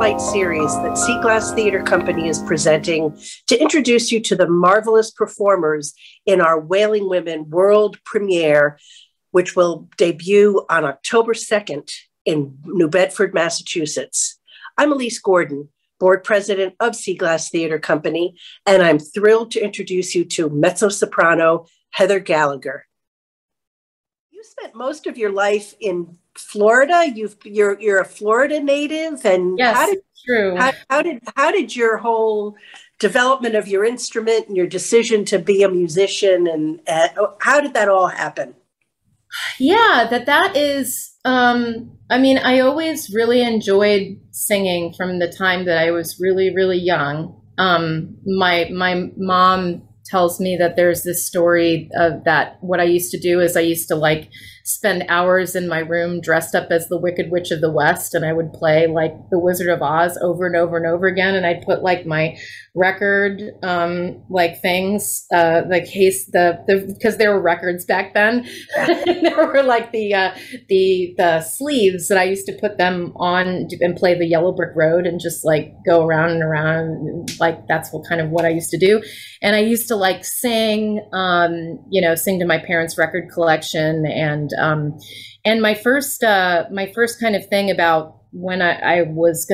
spotlight series that Sea Glass Theater Company is presenting to introduce you to the marvelous performers in our Wailing Women world premiere, which will debut on October 2nd in New Bedford, Massachusetts. I'm Elise Gordon, board president of Sea Glass Theater Company, and I'm thrilled to introduce you to mezzo-soprano Heather Gallagher. You spent most of your life in Florida. You're a Florida native, and Yes, true. How did your whole development of your instrument and your decision to be a musician, and how did that all happen? Yeah, that is. I mean, I always really enjoyed singing from the time that I was really, really young. My mom tells me that there's this story of that what I used to do is I used to like spend hours in my room dressed up as the Wicked Witch of the West, and I would play like the Wizard of Oz over and over and over again, and I'd put like my record like things like case because there were records back then. There were like the sleeves that I used to put them on and play the Yellow Brick Road and just like go around and around, like that's what I used to do. And I used to like sing, sing to my parents' record collection. And my first kind of thing about when I was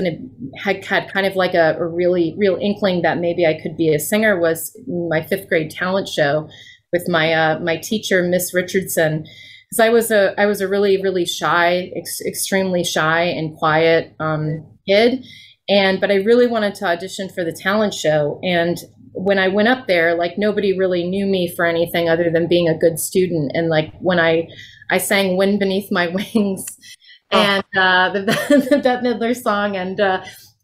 had kind of like a really real inkling that maybe I could be a singer was my 5th grade talent show with my teacher, Miss Richardson. Because I was a really, really shy, extremely shy and quiet kid. But I really wanted to audition for the talent show. And when I went up there, like nobody really knew me for anything other than being a good student. And like when I sang Wind Beneath My Wings and the Bette Midler song, and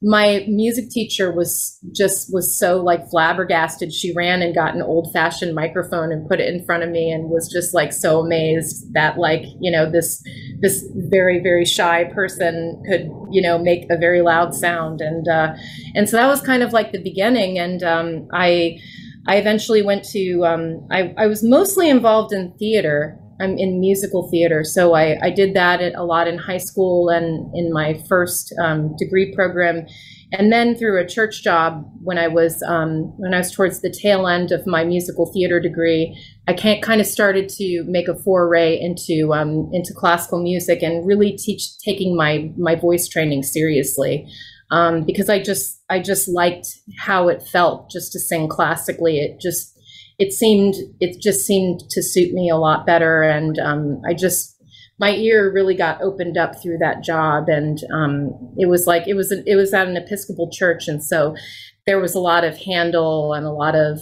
my music teacher was so like flabbergasted. She ran and got an old-fashioned microphone and put it in front of me and was just like so amazed that like, this very, very shy person could, make a very loud sound. And so that was kind of like the beginning. And I eventually went to, I was mostly involved in theater. I'm in musical theater. So I did that a lot in high school and in my first degree program. And then through a church job when I was towards the tail end of my musical theater degree, I kind of started to make a foray into classical music and really taking my voice training seriously. Because I just liked how it felt just to sing classically. It just seemed to suit me a lot better. And my ear really got opened up through that job. And it was at an Episcopal church. And so there was a lot of Handel and a lot of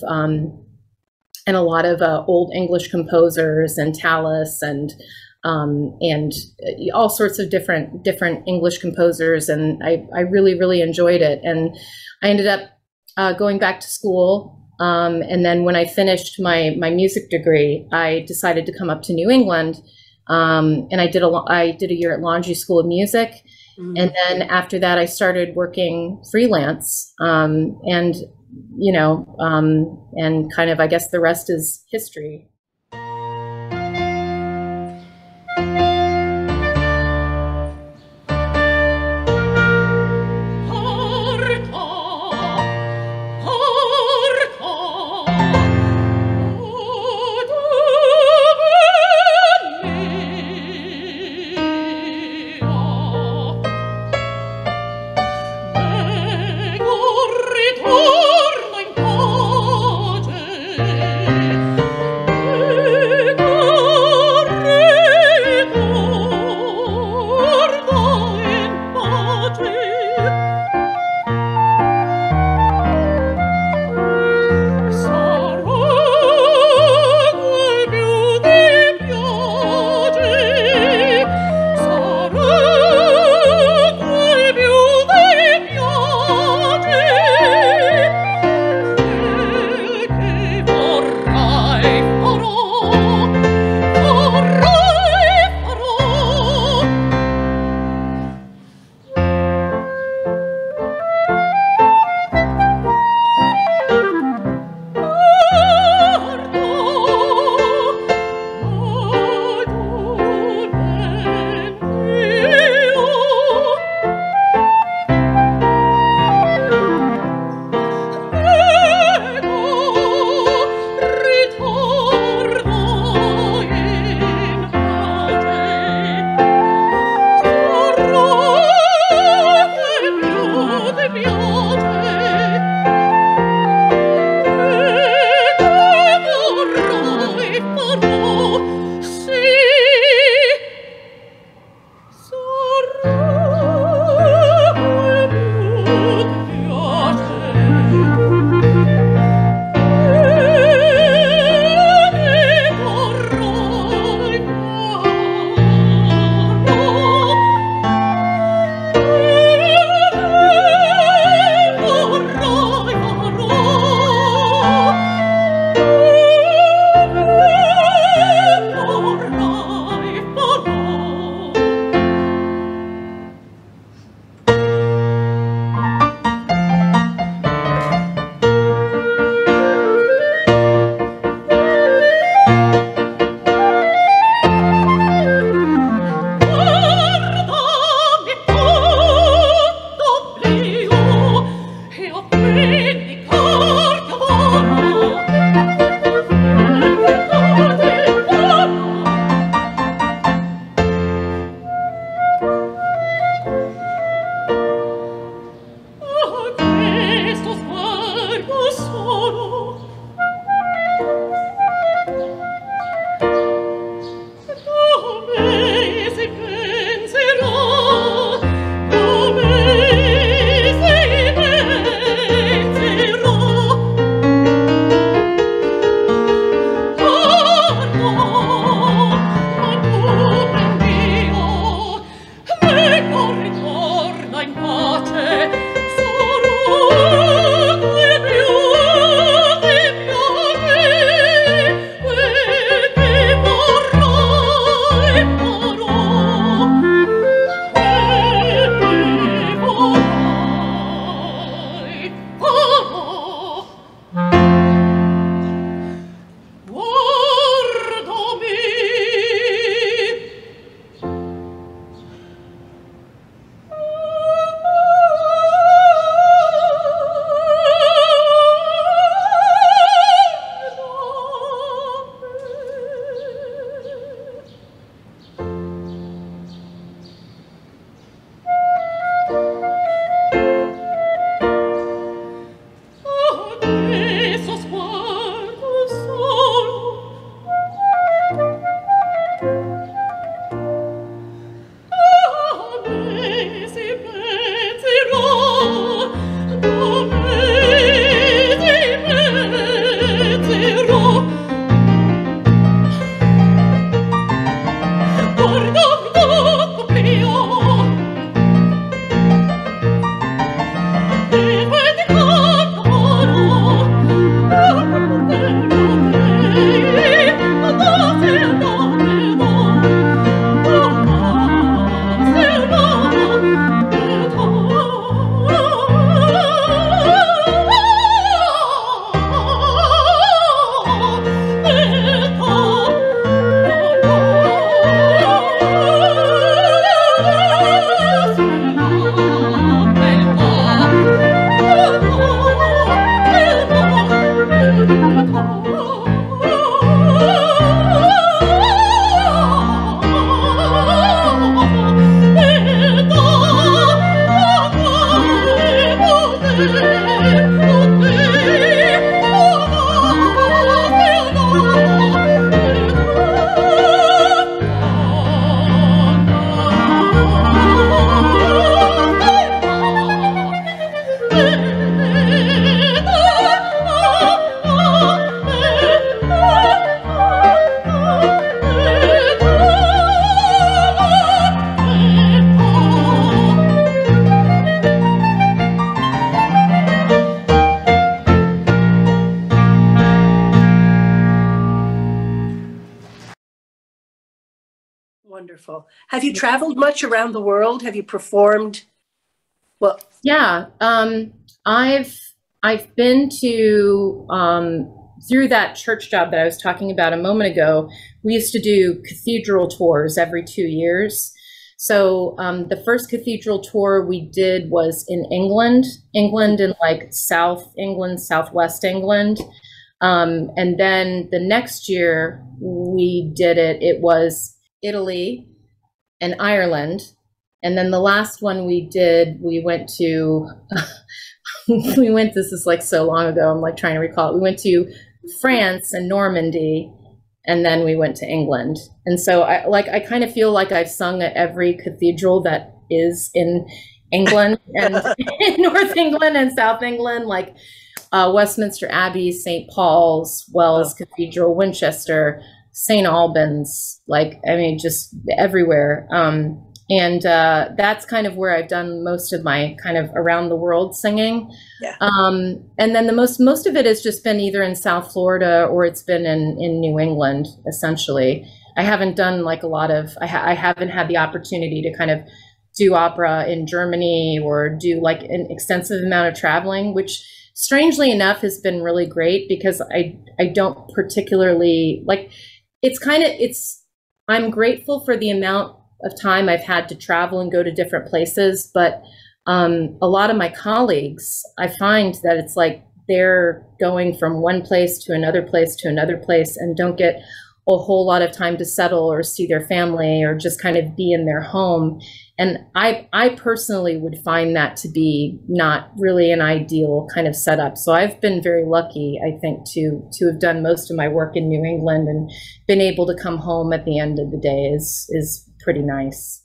old English composers and Tallis and all sorts of different English composers. And I really, really enjoyed it. And I ended up going back to school. And then when I finished my music degree, I decided to come up to New England, and I did a year at Laundry School of Music, and then after that, I started working freelance, and kind of I guess the rest is history. Wonderful. Have you traveled much around the world? Have you performed? Well, yeah, I've been to through that church job that I was talking about a moment ago. We used to do cathedral tours every 2 years. So the first cathedral tour we did was in England in like South England, Southwest England. And then the next year we did it, it was Italy and Ireland. And then the last one we did, we went to, this is like so long ago, I'm like trying to recall it. We went to France and Normandy, and then we went to England. And so I kind of feel like I've sung at every cathedral that is in England and in North England and South England, like Westminster Abbey, St. Paul's, Wells Cathedral, Winchester, St. Albans, like, I mean, just everywhere. And that's kind of where I've done most of my kind of around the world singing. Yeah. And then most of it has just been either in South Florida or it's been in New England, essentially. I haven't done like a lot of, I haven't had the opportunity to kind of do opera in Germany or do like an extensive amount of traveling, which strangely enough has been really great because I don't particularly like, I'm grateful for the amount of time I've had to travel and go to different places. But a lot of my colleagues, I find that it's like they're going from one place to another place to another place and don't get a whole lot of time to settle or see their family or just kind of be in their home. And I personally would find that to be not really an ideal kind of setup. So I've been very lucky, I think, to have done most of my work in New England and been able to come home at the end of the day is pretty nice.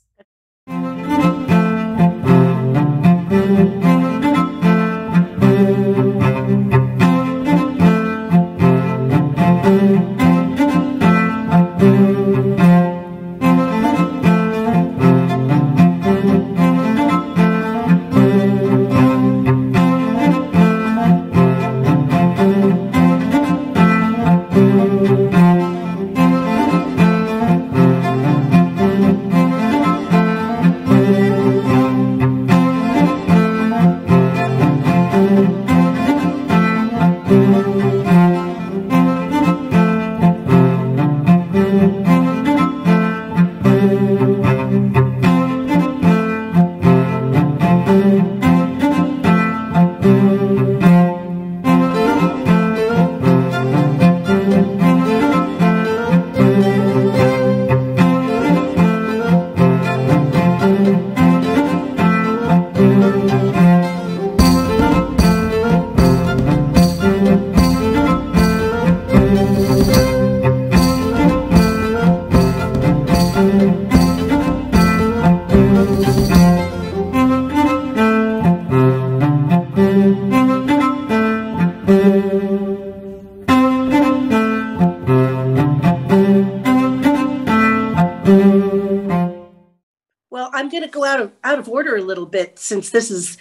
Well, I'm going to go out of order a little bit since this is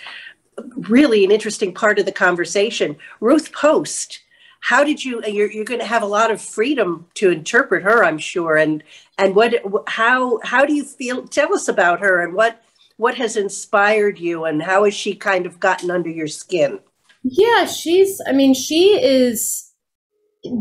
really an interesting part of the conversation. Ruth Post, how did you're going to have a lot of freedom to interpret her, I'm sure. And how do you feel? Tell us about her and what has inspired you and how has she kind of gotten under your skin? Yeah, she is,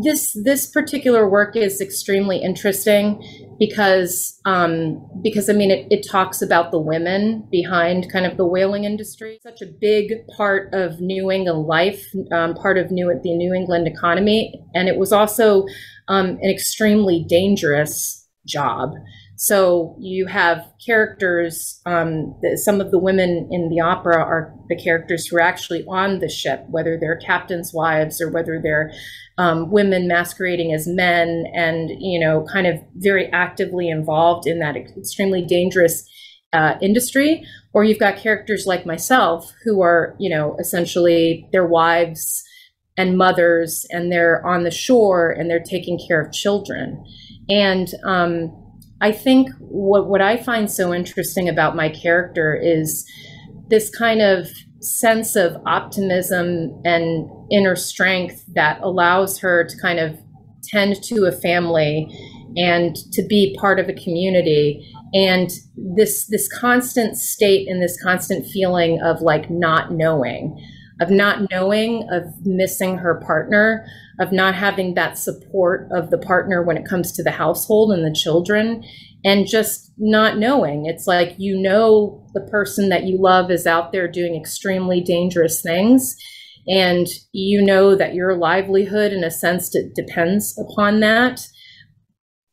this particular work is extremely interesting because I mean, it talks about the women behind kind of the whaling industry. Such a big part of New England life, part of the New England economy. And it was also an extremely dangerous job. So you have characters, some of the women in the opera are the characters who are actually on the ship, whether they're captains' wives or whether they're women masquerading as men and, you know, kind of very actively involved in that extremely dangerous industry. Or you've got characters like myself who are, you know, essentially their wives and mothers and they're on the shore and they're taking care of children. And I think what I find so interesting about my character is this kind of sense of optimism and inner strength that allows her to kind of tend to a family and to be part of a community. And this constant state and this constant feeling of like not knowing, of missing her partner, of not having that support of the partner when it comes to the household and the children, and just not knowing. It's like, you know, the person that you love is out there doing extremely dangerous things, and you know that your livelihood, in a sense, depends upon that.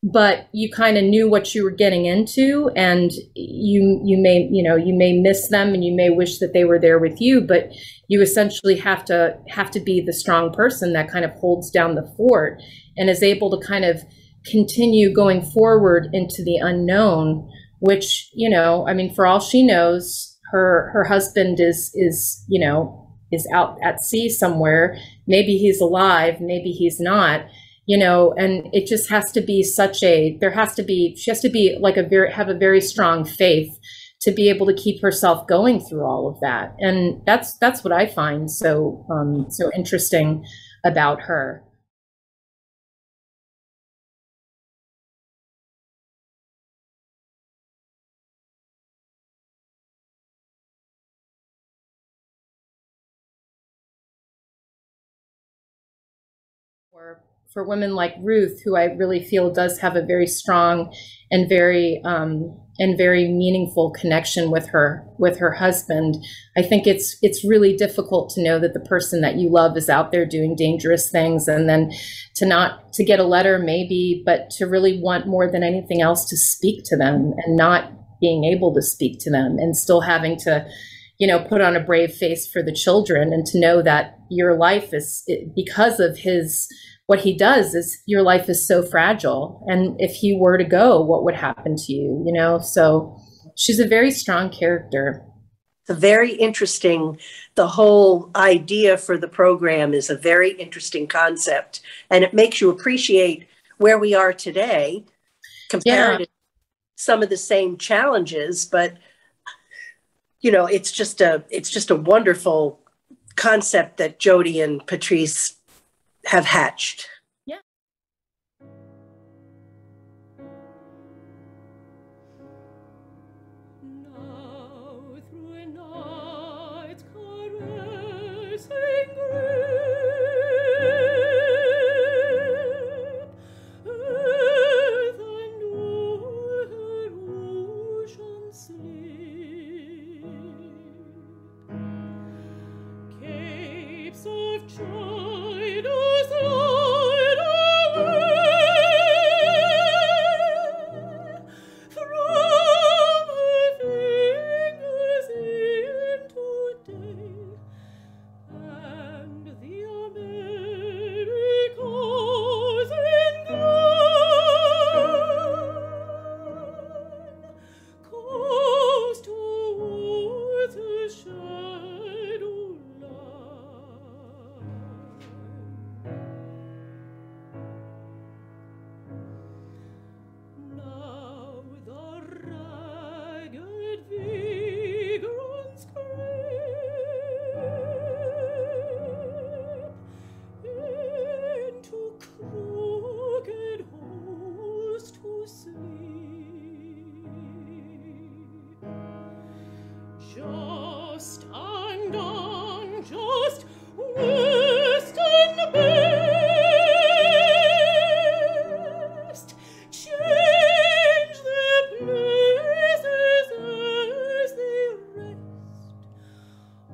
But you kind of knew what you were getting into, and you may miss them, and you may wish that they were there with you, but you essentially have to be the strong person that kind of holds down the fort and is able to kind of continue going forward into the unknown, which, you know, I mean, for all she knows, her husband is out at sea somewhere. Maybe he's alive, maybe he's not. You know, and it just has to be she has to be like have a very strong faith to be able to keep herself going through all of that. And that's what I find so interesting about her. For women like Ruth, who I really feel does have a very strong and very meaningful connection with her husband, I think it's really difficult to know that the person that you love is out there doing dangerous things, and then to get a letter maybe, but to really want more than anything else to speak to them, and not being able to speak to them, and still having to, you know, put on a brave face for the children, and to know that your life is, because of what he does, is your life is so fragile. And if he were to go, what would happen to you, you know? So she's a very strong character. It's very interesting. The whole idea for the program is a very interesting concept, and it makes you appreciate where we are today compared to some of the same challenges. But, you know, it's just a wonderful concept that Jody and Patrice have hatched. Yeah. Now through a night's caressing grip, earth and all her ocean sleep, capes of China slide away from her fingers into day, and the Americas in glen coast towards her shadow line. Now the ragged vagrants creep into crooked holes to sleep. Just and unjust Western best change their places as they rest.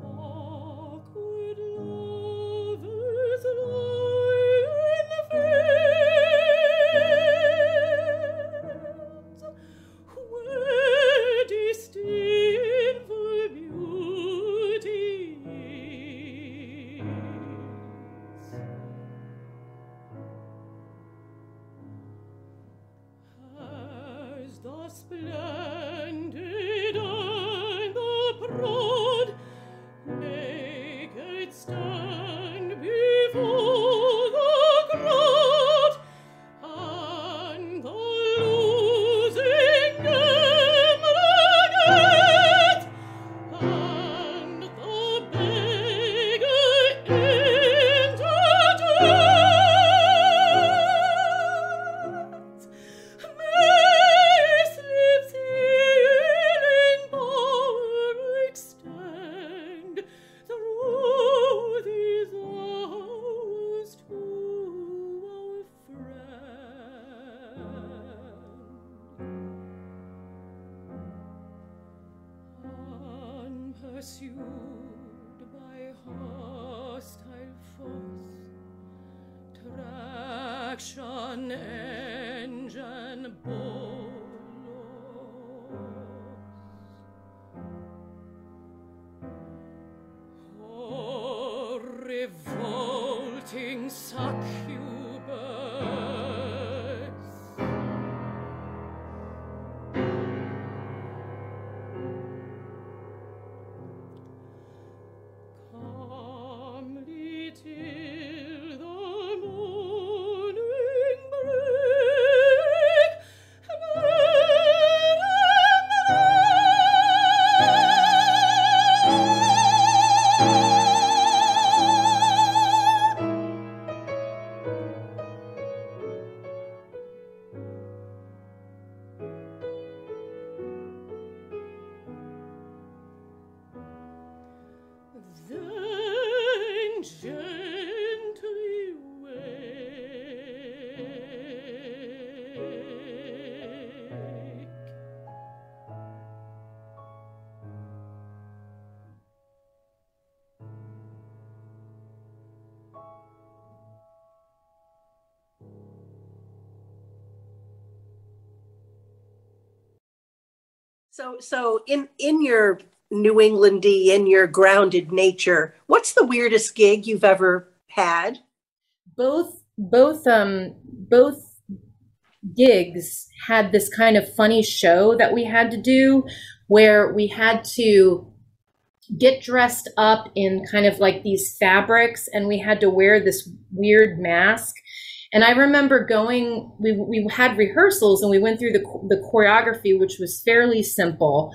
Awkward lovers lie in fields where disdain for beauty is. As the splendid and the proud naked stand before the crowd, and the losing game renegades, and the beggar indigents, an engine bolos. Oh, revolting succubus, calmly till the morning break, then gently wake. So in your New Englandy, in your grounded nature, what's the weirdest gig you've ever had? Both gigs had this kind of funny show that we had to do where we had to get dressed up in kind of like these fabrics, and we had to wear this weird mask. And I remember going, we had rehearsals and we went through the choreography, which was fairly simple,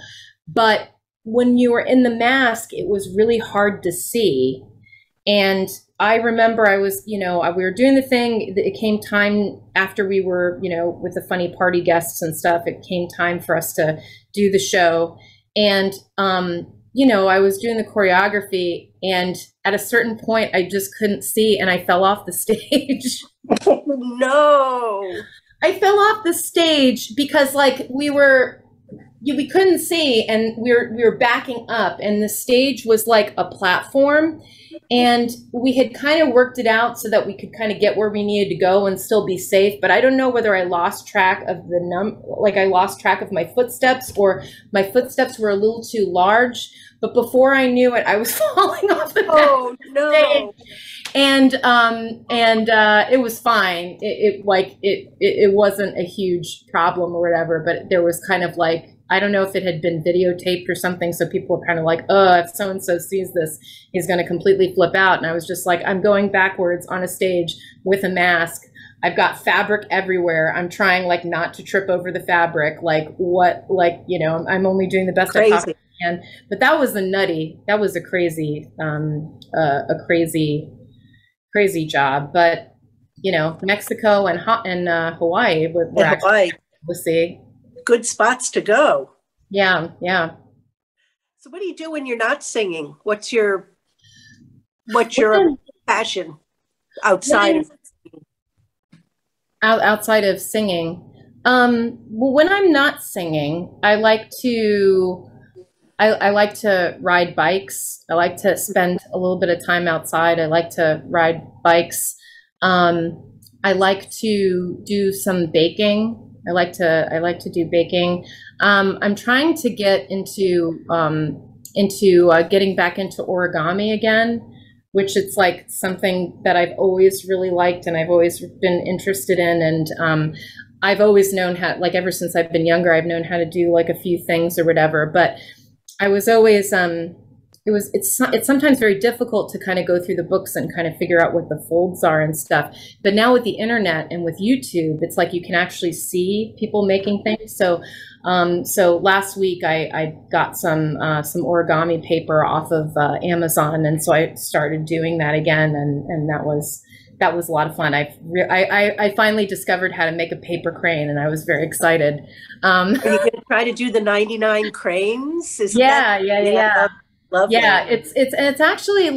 but when you were in the mask, it was really hard to see. And I remember I was, we were doing the thing. It came time after we were, with the funny party guests and stuff, it came time for us to do the show. And, I was doing the choreography, and at a certain point, I just couldn't see, and I fell off the stage. Oh, no. I fell off the stage because we couldn't see, and we were backing up, and the stage was like a platform, and we had kind of worked it out so that we could kind of get where we needed to go and still be safe. But I don't know whether I lost track of I lost track of my footsteps, or my footsteps were a little too large. But before I knew it, I was falling off the stage. And it was fine. It wasn't a huge problem or whatever, but there was kind of I don't know if it had been videotaped or something. So people were kind of like, oh, if so-and-so sees this, he's going to completely flip out. And I was just like, I'm going backwards on a stage with a mask. I've got fabric everywhere. I'm trying not to trip over the fabric. I'm only doing the best I possibly can. But that was a crazy job. But, Mexico and Hawaii were actually to see. Good spots to go. Yeah. So what do you do when you're not singing? What's your passion outside of singing? Outside of singing? Well, when I'm not singing, I like to ride bikes. I like to spend a little bit of time outside. I like to ride bikes. I like to do some baking. I like to do baking. I'm trying to get into getting back into origami again, which it's something that I've always really liked and I've always been interested in. And I've always known how, ever since I've been younger, I've known how to do a few things or whatever. But I was always it's sometimes very difficult to kind of go through the books and kind of figure out what the folds are and stuff. But now with the internet and with YouTube, it's you can actually see people making things. So last week I got some origami paper off of Amazon, and so I started doing that again, and that was a lot of fun. I finally discovered how to make a paper crane, and I was very excited. Are you going to try to do the 99 cranes? Yeah. Lovely. Yeah, it's actually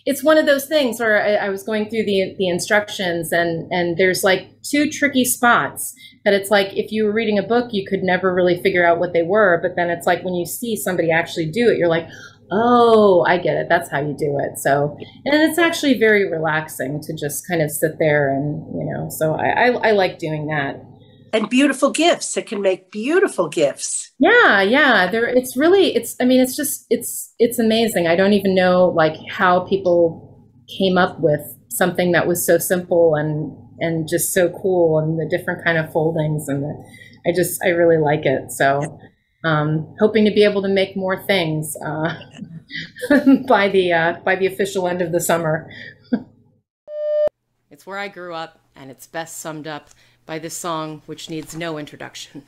it's one of those things where I was going through the instructions, and there's two tricky spots that it's if you were reading a book, you could never really figure out what they were. But then it's when you see somebody actually do it, you're like, Oh, I get it. That's how you do it. So, and it's actually very relaxing to just kind of sit there and, so I like doing that. And beautiful gifts. It can make beautiful gifts. Yeah, yeah. It's really, I mean, it's amazing. I don't even know like how people came up with something that was so simple and just so cool, and the different kind of foldings, and I really like it. So, hoping to be able to make more things by the official end of the summer. It's where I grew up, and it's best summed up by this song, which needs no introduction.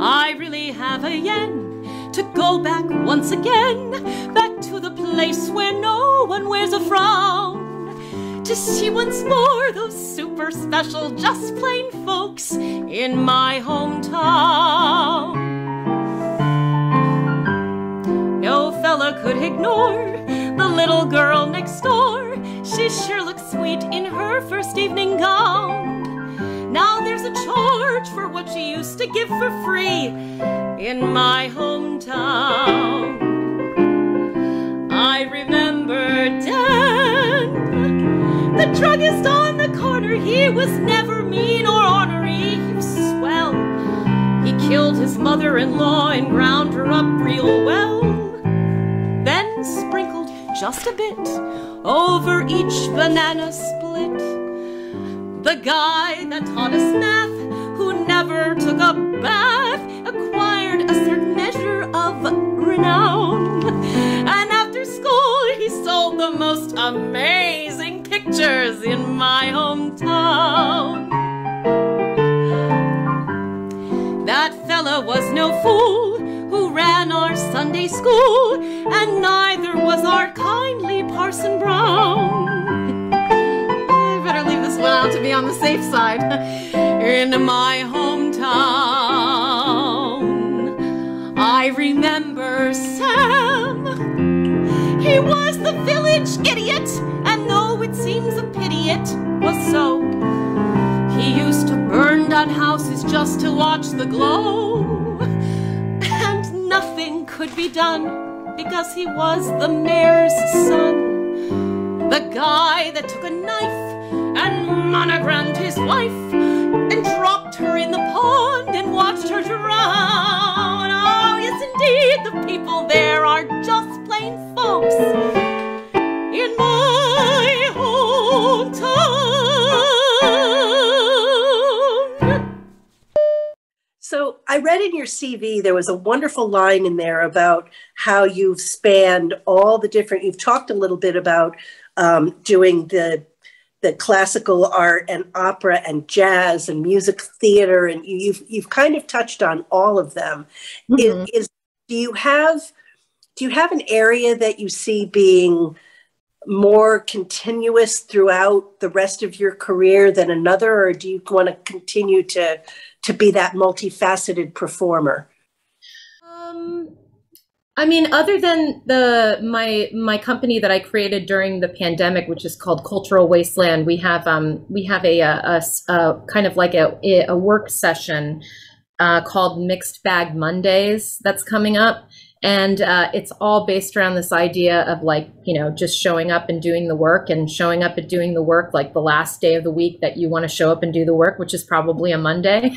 I really have a yen to go back once again, back to the place where no one wears a frown, to see once more those super special, just plain folks in my hometown. No fella could ignore the little girl next door. She sure looks sweet in her first evening gown. Now there's a charge for what she used to give for free in my hometown. I remember Dan, the druggist on the corner. He was never mean or ornery, he was swell. He killed his mother-in-law and ground her up real well, then sprinkled just a bit over each banana split. The guy that taught us math, who never took a bath, acquired a certain measure of renown. And after school, he sold the most amazing pictures in my hometown. That fella was no fool who ran our Sunday school, and neither was our kindly Parson Brown. I better leave this one out to be on the safe side. In my hometown, I remember Sam. He was the village idiot, and though it seems a pity it was so, he used to burn down houses just to watch the glow, and nothing could be done because he was the mayor's son. The guy that took a knife and monogrammed his wife and dropped her in the pond and watched her drown. Oh, yes, indeed, the people there are just plain folks in my hometown. So I read in your CV, there was a wonderful line in there about how you've spanned all the different, you've talked a little bit about doing the classical art and opera and jazz and music theater, and you've kind of touched on all of them. Mm-hmm. Do you have an area that you see being more continuous throughout the rest of your career than another, or do you want to continue to be that multifaceted performer? I mean, other than my company that I created during the pandemic, which is called Cultural Wasteland, we have a kind of like a work session called Mixed Bag Mondays that's coming up, and it's all based around this idea of like, just showing up and doing the work, and showing up and doing the work like the last day of the week that you want to show up and do the work, which is probably a Monday.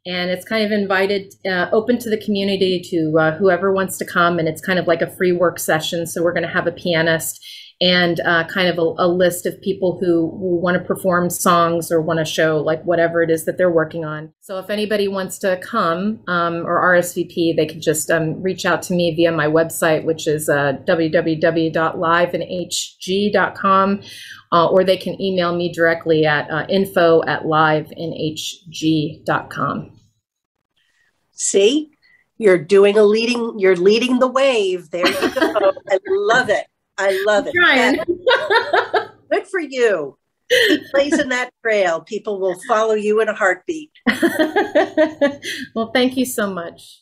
And it's kind of invited, open to the community, to whoever wants to come. And it's kind of like a free work session. So we're going to have a pianist and kind of a list of people who want to perform songs or want to show like whatever it is that they're working on. So if anybody wants to come or RSVP, they can just reach out to me via my website, which is www.liveinhg.com. Or they can email me directly at info@liveinhg.com. See, you're leading the wave. There you go. I love it. I love it. Yeah. Good for you. Keep blazing that trail. People will follow you in a heartbeat. Well, thank you so much.